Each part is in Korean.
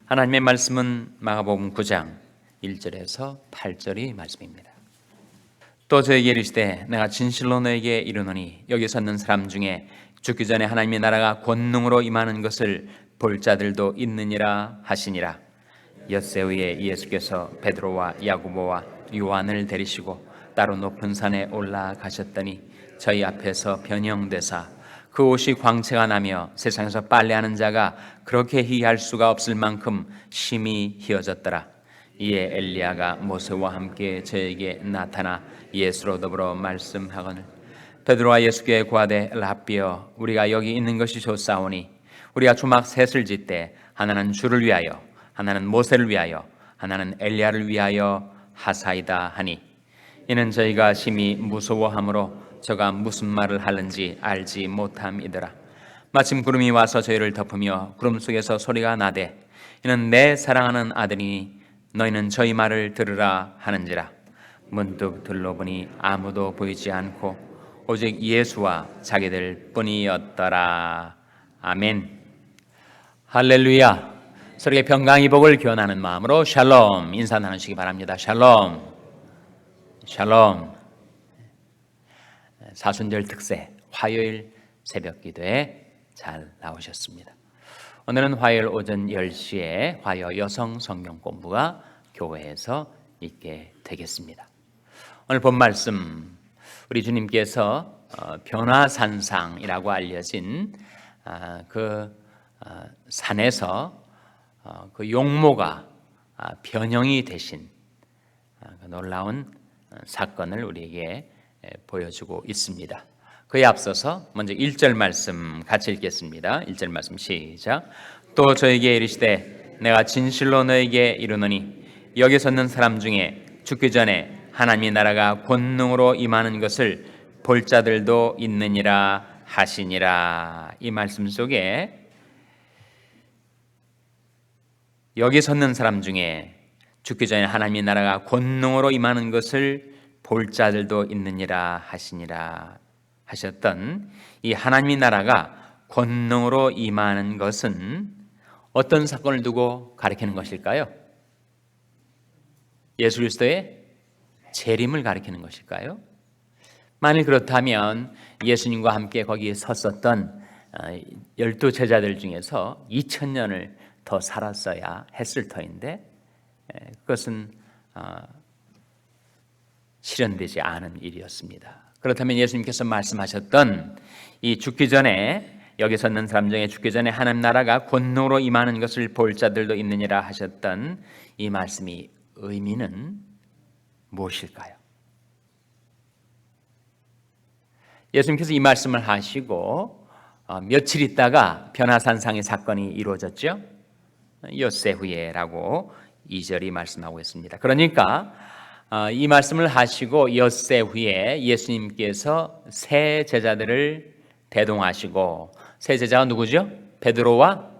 하나님의 말씀은 마가복음 9장 1절에서 8절의 말씀입니다. 또 저에게 이르시되 내가 진실로 너에게 이르노니 여기 섰는 사람 중에 죽기 전에 하나님의 나라가 권능으로 임하는 것을 볼 자들도 있느니라 하시니라. 엿새 후에 예수께서 베드로와 야고보와 요한을 데리시고 따로 높은 산에 올라가셨더니 저희 앞에서 변형되사 그 옷이 광채가 나며 세상에서 빨래하는 자가 그렇게 희할 수가 없을 만큼 심히 희어졌더라. 이에 엘리야가 모세와 함께 저에게 나타나 예수로 더불어 말씀하거늘 베드로와 예수께 고하되 랍비여 우리가 여기 있는 것이 좋사오니 우리가 주막 셋을 짓되 하나는 주를 위하여 하나는 모세를 위하여 하나는 엘리야를 위하여 하사이다 하니 이는 저희가 심히 무서워하므로 저가 무슨 말을 하는지 알지 못함이더라. 마침 구름이 와서 저희를 덮으며 구름 속에서 소리가 나되 이는 내 사랑하는 아들이니 너희는 저희 말을 들으라 하는지라. 문득 둘러보니 아무도 보이지 않고 오직 예수와 자기들 뿐이었더라. 아멘. 할렐루야. 서로에게 평강의 복을 기원하는 마음으로 샬롬 인사 나누시기 바랍니다. 샬롬. 샬롬. 사순절 특세 화요일 새벽 기도에 잘 나오셨습니다. 오늘은 화요일 오전 10시에 화요 여성 성경 공부가 교회에서 있게 되겠습니다. 오늘 본 말씀 우리 주님께서 변화산상이라고 알려진 그 산에서 그 용모가 변형이 되신 그 놀라운 사건을 우리에게 보여주고 있습니다. 그에 앞서서 먼저 1절 말씀 같이 읽겠습니다. 1절 말씀 시작. 또 저에게 이르시되 내가 진실로 너에게 이르노니 여기 섰는 사람 중에 죽기 전에 하나님의 나라가 권능으로 임하는 것을 볼 자들도 있느니라 하시니라. 이 말씀 속에 여기 섰는 사람 중에 죽기 전에 하나님의 나라가 권능으로 임하는 것을 볼 자들도 있느니라 하시니라 하셨던 이 하나님의 나라가 권능으로 임하는 것은 어떤 사건을 두고 가리키는 것일까요? 예수 그리스도의 재림을 가리키는 것일까요? 만일 그렇다면 예수님과 함께 거기에 섰었던 12 제자들 중에서 2000년을 더 살았어야 했을 터인데 그것은 실현되지 않은 일이었습니다. 그렇다면 예수님께서 말씀하셨던 이 죽기 전에 여기 섰는 사람 중에 죽기 전에 하나님 나라가 권능으로 임하는 것을 볼 자들도 있느니라 하셨던 이 말씀이 의미는 무엇일까요? 예수님께서 이 말씀을 하시고 며칠 있다가 변화산상의 사건이 이루어졌죠. 엿새 후에라고 2절이 말씀하고 있습니다. 그러니까 이 말씀을 하시고 엿새 후에 예수님께서 세 제자들을 대동하시고 세 제자가 누구죠? 베드로와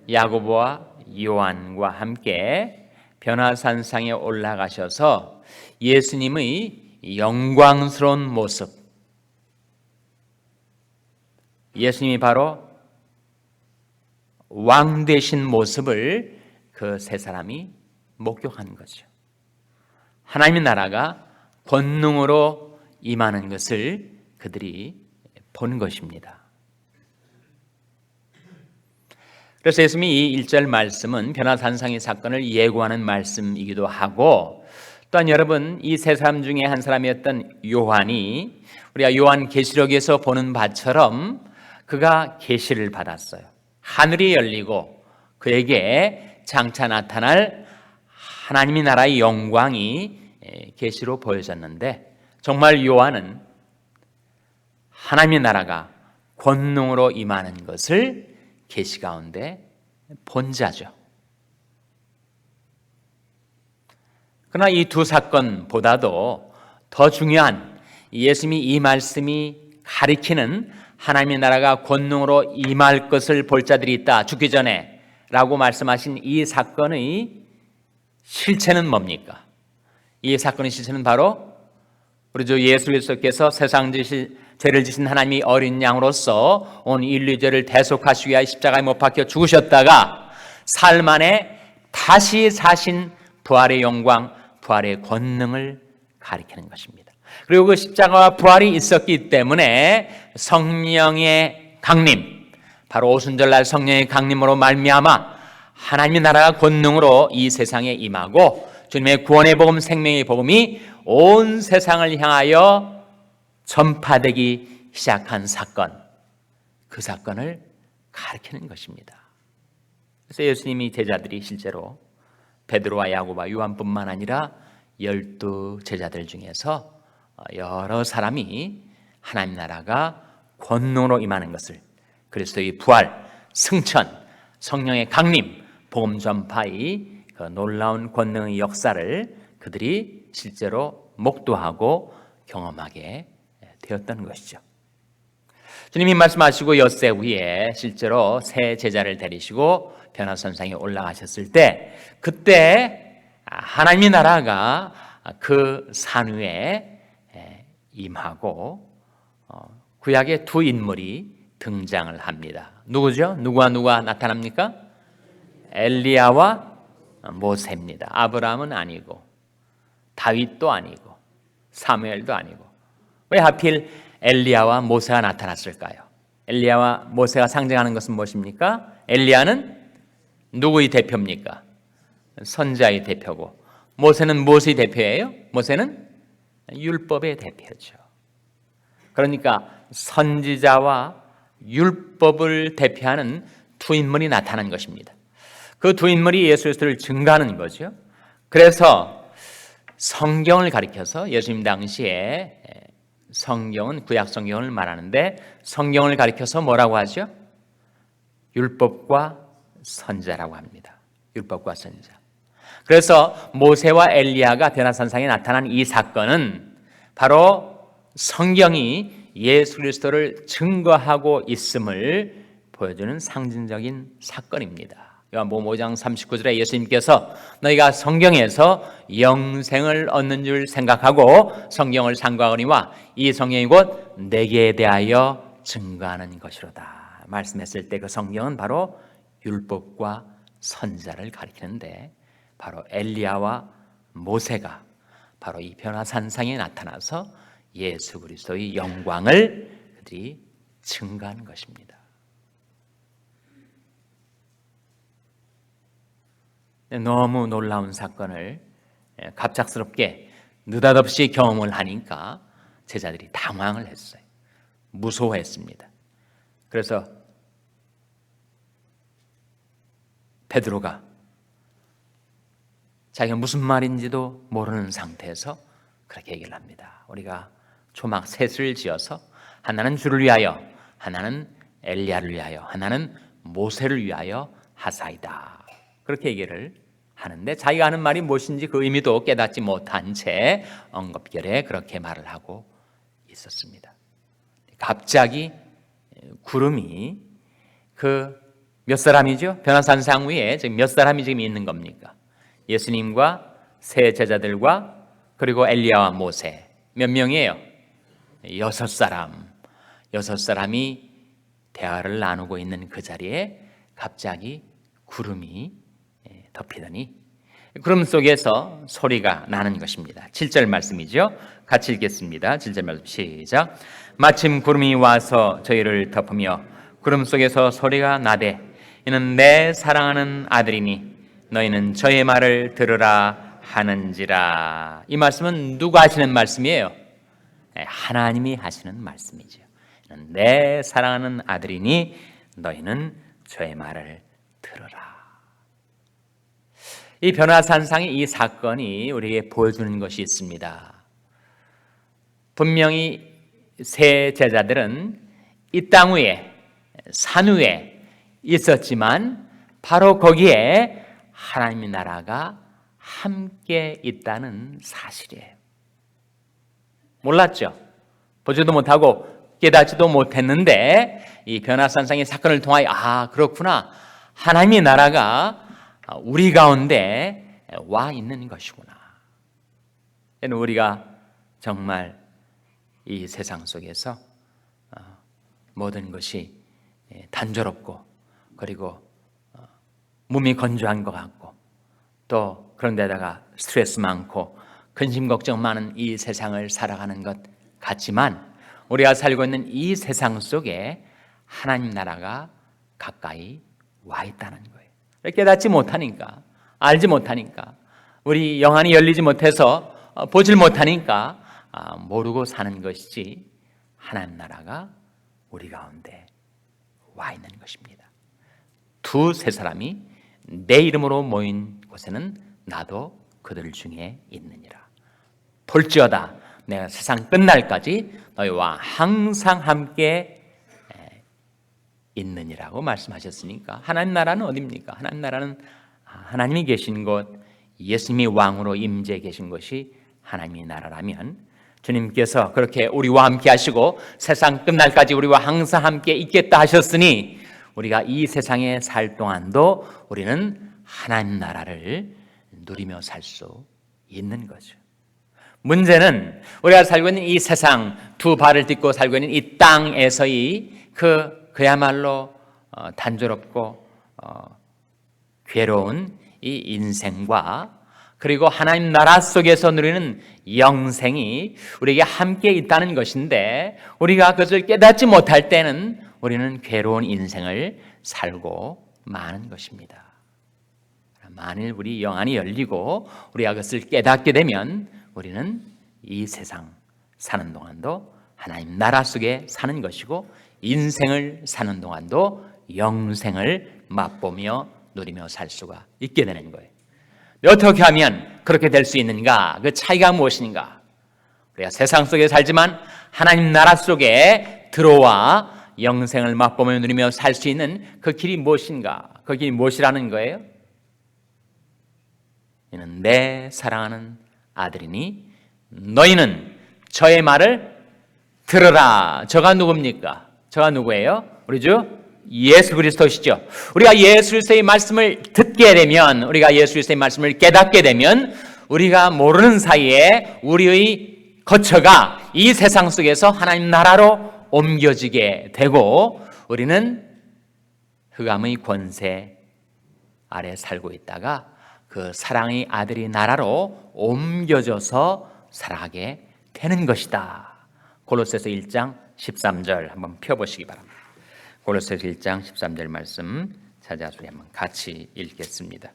야고보와 요한과 함께 변화산상에 올라가셔서 예수님의 영광스러운 모습, 예수님이 바로 왕 되신 모습을 그 세 사람이 목격한 거죠. 하나님의 나라가 권능으로 임하는 것을 그들이 본 것입니다. 그래서 예수님이 이 1절 말씀은 변화산상의 사건을 예고하는 말씀이기도 하고 또한 여러분 이 세 사람 중에 한 사람이었던 요한이 우리가 요한 계시록에서 보는 바처럼 그가 계시를 받았어요. 하늘이 열리고 그에게 장차 나타날 하나님의 나라의 영광이 계시로 보여졌는데 정말 요한은 하나님의 나라가 권능으로 임하는 것을 계시 가운데 본 자죠. 그러나 이 두 사건보다도 더 중요한 예수님이 이 말씀이 가리키는 하나님의 나라가 권능으로 임할 것을 볼 자들이 있다. 죽기 전에 라고 말씀하신 이 사건의 실체는 뭡니까? 이 사건의 실체는 바로 우리 주 예수 그리스도께서 세상 죄를 지신 하나님이 어린 양으로서 온 인류 죄를 대속하시기 위하여 십자가에 못 박혀 죽으셨다가 사흘 만에 다시 사신 부활의 영광, 부활의 권능을 가리키는 것입니다. 그리고 그 십자가와 부활이 있었기 때문에 성령의 강림, 바로 오순절날 성령의 강림으로 말미암아 하나님의 나라가 권능으로 이 세상에 임하고 주님의 구원의 복음, 생명의 복음이 온 세상을 향하여 전파되기 시작한 사건, 그 사건을 가리키는 것입니다. 그래서 예수님이 제자들이 실제로 베드로와 야고보와 요한뿐만 아니라 12 제자들 중에서 여러 사람이 하나님 나라가 권능으로 임하는 것을, 그리스도의 부활, 승천, 성령의 강림, 복음 전파의 그 놀라운 권능의 역사를 그들이 실제로 목도하고 경험하게 되었던 것이죠. 주님이 말씀하시고 엿새 후에 실제로 새 제자를 데리시고 변화산상에 올라가셨을 때, 그때 하나님의 나라가 그 산 위에 임하고 구약의 두 인물이 등장을 합니다. 누구죠? 누가 나타납니까? 엘리야와 모세입니다. 아브라함은 아니고 다윗도 아니고 사무엘도 아니고. 왜 하필 엘리야와 모세가 나타났을까요? 엘리야와 모세가 상징하는 것은 무엇입니까? 엘리야는 누구의 대표입니까? 선지자의 대표고, 모세는 무엇의 대표예요? 모세는 율법의 대표죠. 그러니까 선지자와 율법을 대표하는 두 인물이 나타난 것입니다. 그 두 인물이 예수 그리스도를 증거하는 거죠. 그래서 성경을 가리켜서 예수님 당시에, 성경은 구약 성경을 말하는데 성경을 가리켜서 뭐라고 하죠? 율법과 선지자라고 합니다. 율법과 선지자. 그래서 모세와 엘리야가 변화산상에 나타난 이 사건은 바로 성경이 예수 그리스도를 증거하고 있음을 보여주는 상징적인 사건입니다. 요한복음 5장 39절에 예수님께서 너희가 성경에서 영생을 얻는 줄 생각하고 성경을 상고하거니와 이 성경이 곧 내게 대하여 증거하는 것이로다 말씀했을 때, 그 성경은 바로 율법과 선지자를 가리키는데, 바로 엘리야와 모세가 바로 이 변화산상에 나타나서 예수 그리스도의 영광을 그들이 증거한 것입니다. 너무 놀라운 사건을 갑작스럽게 느닷없이 경험을 하니까 제자들이 당황을 했어요. 무서워했습니다. 그래서 베드로가 자기가 무슨 말인지도 모르는 상태에서 그렇게 얘기를 합니다. 우리가 초막 셋을 지어서 하나는 주를 위하여, 하나는 엘리야를 위하여, 하나는 모세를 위하여 하사이다, 그렇게 얘기를 하는데, 자기가 하는 말이 무엇인지 그 의미도 깨닫지 못한 채 엉겁결에 그렇게 말을 하고 있었습니다. 갑자기 구름이 그 몇 사람이죠? 변화산상 위에 지금 몇 사람이 지금 있는 겁니까? 예수님과 세 제자들과 그리고 엘리야와 모세, 몇 명이에요? 6사람. 6사람이 대화를 나누고 있는 그 자리에 갑자기 구름이 덮이더니 구름 속에서 소리가 나는 것입니다. 7절 말씀이죠. 같이 읽겠습니다. 7절 말씀 시작. 마침 구름이 와서 저희를 덮으며 구름 속에서 소리가 나되 이는 내 사랑하는 아들이니 너희는 저의 말을 들으라 하는지라. 이 말씀은 누가 하시는 말씀이에요? 하나님이 하시는 말씀이죠. 내 사랑하는 아들이니 너희는 저의 말을 들으라. 이 변화산상의 이 사건이 우리에게 보여주는 것이 있습니다. 분명히 세 제자들은 이 땅 위에, 산 위에 있었지만 바로 거기에 하나님의 나라가 함께 있다는 사실이에요. 몰랐죠. 보지도 못하고 깨닫지도 못했는데 이 변화산상의 사건을 통하여 그렇구나, 하나님의 나라가 우리 가운데 와 있는 것이구나. 우리가 정말 이 세상 속에서 모든 것이 단조롭고 그리고 몸이 건조한 것 같고 또 그런데다가 스트레스 많고 근심 걱정 많은 이 세상을 살아가는 것 같지만 우리가 살고 있는 이 세상 속에 하나님 나라가 가까이 와 있다는 거예요. 깨닫지 못하니까, 알지 못하니까, 우리 영안이 열리지 못해서 보질 못하니까 모르고 사는 것이지 하나님 나라가 우리 가운데 와 있는 것입니다. 두세 사람이 내 이름으로 모인 곳에는 나도 그들 중에 있느니라. 볼지어다 내가 세상 끝날까지 너희와 항상 함께 있느니라고 말씀하셨으니까 하나님 나라는 어디입니까? 하나님 나라는 하나님이 계신 곳, 예수님이 왕으로 임재해 계신 곳이 하나님의 나라라면 주님께서 그렇게 우리와 함께 하시고 세상 끝날까지 우리와 항상 함께 있겠다 하셨으니 우리가 이 세상에 살 동안도 우리는 하나님 나라를 누리며 살 수 있는 거죠. 문제는 우리가 살고 있는 이 세상, 두 발을 딛고 살고 있는 이 땅에서의 그야말로 단조롭고 괴로운 이 인생과 그리고 하나님 나라 속에서 누리는 영생이 우리에게 함께 있다는 것인데 우리가 그것을 깨닫지 못할 때는 우리는 괴로운 인생을 살고 마는 것입니다. 만일 우리 영안이 열리고 우리가 그것을 깨닫게 되면 우리는 이 세상 사는 동안도 하나님 나라 속에 사는 것이고 인생을 사는 동안도 영생을 맛보며 누리며 살 수가 있게 되는 거예요. 어떻게 하면 그렇게 될 수 있는가? 그 차이가 무엇인가? 우리가 세상 속에 살지만 하나님 나라 속에 들어와 영생을 맛보며 누리며 살 수 있는 그 길이 무엇인가? 그 길이 무엇이라는 거예요? 이는 내 사랑하는 아들이니 너희는 저의 말을 들으라. 저가 누굽니까? 저가 누구예요? 우리 주 예수 그리스도시죠. 우리가 예수 그리스도의 말씀을 듣게 되면, 우리가 예수 그리스도의 말씀을 깨닫게 되면 우리가 모르는 사이에 우리의 거처가 이 세상 속에서 하나님 나라로 옮겨지게 되고 우리는 흑암의 권세 아래 살고 있다가 그 사랑의 아들이 나라로 옮겨져서 살아가게 되는 것이다. 골로새서 1장 13절 한번 펴보시기 바랍니다. 골로새서 1장 13절 말씀 찾아서 한번 같이 읽겠습니다.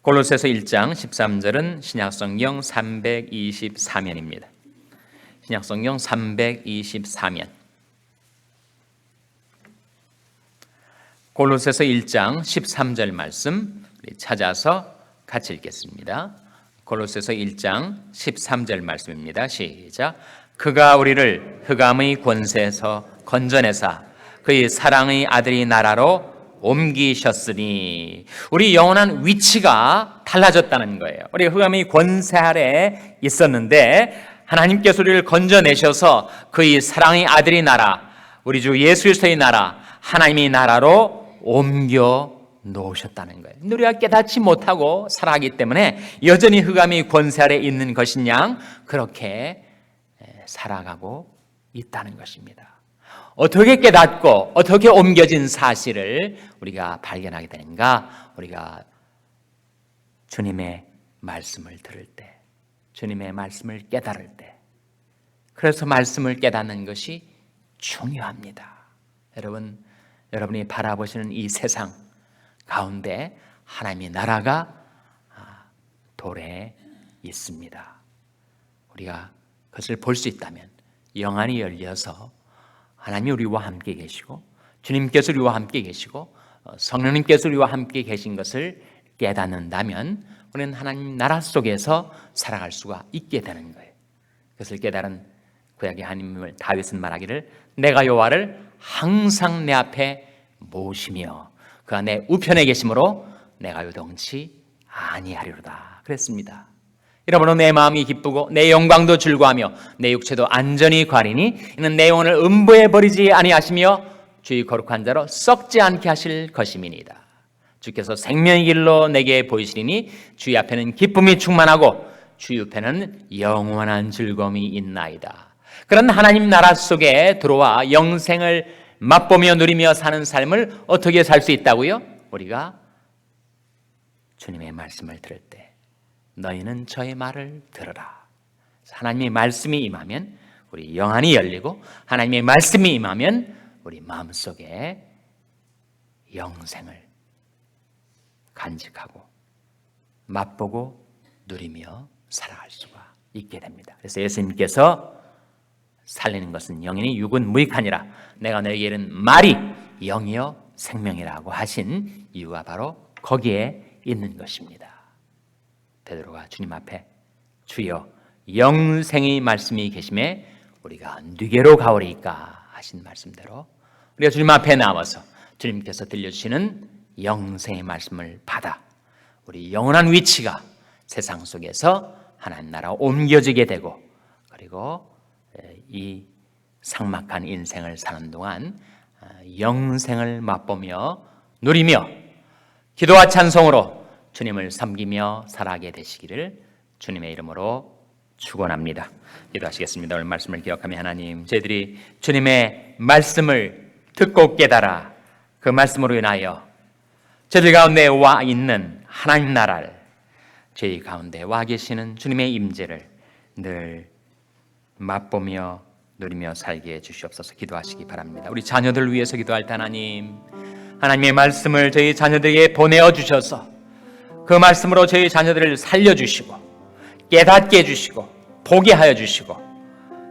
골로새서 1장 13절은 신약성경 324면입니다. 신약성경 324면. 골로새서 1장 13절 말씀 찾아서 같이 읽겠습니다. 골로새서 1장 13절 말씀입니다. 시작. 그가 우리를 흑암의 권세에서 건져내사 그의 사랑의 아들이 나라로 옮기셨으니 우리 영원한 위치가 달라졌다는 거예요. 우리가 흑암의 권세 아래 있었는데 하나님께서 우리를 건져내셔서 그의 사랑의 아들이 나라, 우리 주 예수 그리스도의 나라, 하나님의 나라로 옮겨 놓으셨다는 거예요. 우리가 깨닫지 못하고 살아가기 때문에 여전히 흑암의 권세 아래 있는 것인 양 그렇게 살아가고 있다는 것입니다. 어떻게 깨닫고 어떻게 옮겨진 사실을 우리가 발견하게 되는가? 우리가 주님의 말씀을 들을 때, 주님의 말씀을 깨달을 때, 그래서 말씀을 깨닫는 것이 중요합니다. 여러분이 바라보시는 이 세상 가운데 하나님의 나라가 돌에 있습니다. 우리가 그것을 볼 수 있다면 영안이 열려서 하나님이 우리와 함께 계시고 주님께서 우리와 함께 계시고 성령님께서 우리와 함께 계신 것을 깨닫는다면 우리는 하나님 나라 속에서 살아갈 수가 있게 되는 거예요. 그것을 깨달은 구약의 하나님을 다윗은 말하기를 내가 여호와를 항상 내 앞에 모시며 그가 내 우편에 계심으로 내가 요동치 아니하리로다 그랬습니다. 여러분은 내 마음이 기쁘고 내 영광도 즐거워하며 내 육체도 안전히 과리니 이는 내 영혼을 음부에 버리지 아니하시며 주의 거룩한 자로 썩지 않게 하실 것임이니이다. 주께서 생명의 길로 내게 보이시리니 주의 앞에는 기쁨이 충만하고 주의 옆에는 영원한 즐거움이 있나이다. 그런 하나님 나라 속에 들어와 영생을 맛보며 누리며 사는 삶을 어떻게 살 수 있다고요? 우리가 주님의 말씀을 들을 때 너희는 저의 말을 들으라. 하나님의 말씀이 임하면 우리 영안이 열리고 하나님의 말씀이 임하면 우리 마음속에 영생을 간직하고 맛보고 누리며 살아갈 수가 있게 됩니다. 그래서 예수님께서 살리는 것은 영이니 육은 무익하니라. 내가 너에게 이른 말이 영이요 생명이라고 하신 이유가 바로 거기에 있는 것입니다. 베드로가 주님 앞에 주여 영생의 말씀이 계심에 우리가 누게로 가오리이까 하신 말씀대로 우리가 주님 앞에 나와서 주님께서 들려주시는 영생의 말씀을 받아 우리 영원한 위치가 세상 속에서 하나님 나라 옮겨지게 되고 그리고 이 삭막한 인생을 사는 동안 영생을 맛보며 누리며 기도와 찬송으로 주님을 섬기며 살아가게 되시기를 주님의 이름으로 축원합니다. 기도하시겠습니다. 오늘 말씀을 기억하며 하나님, 저희들이 주님의 말씀을 듣고 깨달아 그 말씀으로 인하여 저희들 가운데 와 있는 하나님 나라를, 저희 가운데 와 계시는 주님의 임재를 늘 맛보며 누리며 살게 해주시옵소서. 기도하시기 바랍니다. 우리 자녀들 위해서 기도할 때 하나님의 말씀을 저희 자녀들에게 보내어 주셔서 그 말씀으로 저희 자녀들을 살려주시고 깨닫게 해주시고 보게 하여 주시고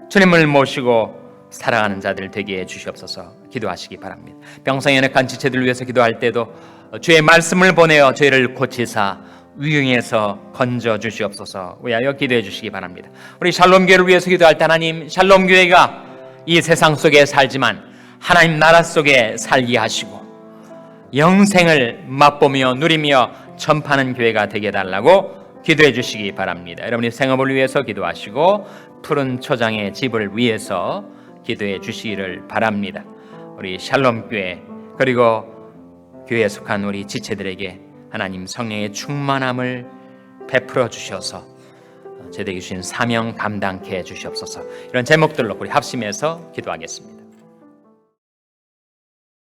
주님을 모시고 살아가는 자들 되게 해주시옵소서. 기도하시기 바랍니다. 병상에 연약한 지체들 위해서 기도할 때도 주의 말씀을 보내어 저희를 고치사 위경에서 건져 주시옵소서. 위하여 기도해 주시기 바랍니다. 우리 샬롬교회를 위해서 기도할 때 하나님, 샬롬교회가 이 세상 속에 살지만 하나님 나라 속에 살게 하시고 영생을 맛보며 누리며 전파하는 교회가 되게 해달라고 기도해 주시기 바랍니다. 여러분이 생업을 위해서 기도하시고 푸른 초장의 집을 위해서 기도해 주시기를 바랍니다. 우리 샬롬교회 그리고 교회에 속한 우리 지체들에게 하나님 성령의 충만함을 베풀어 주셔서 저희에게 주신 사명 감당케 해 주시옵소서. 이런 제목들로 우리 합심해서 기도하겠습니다.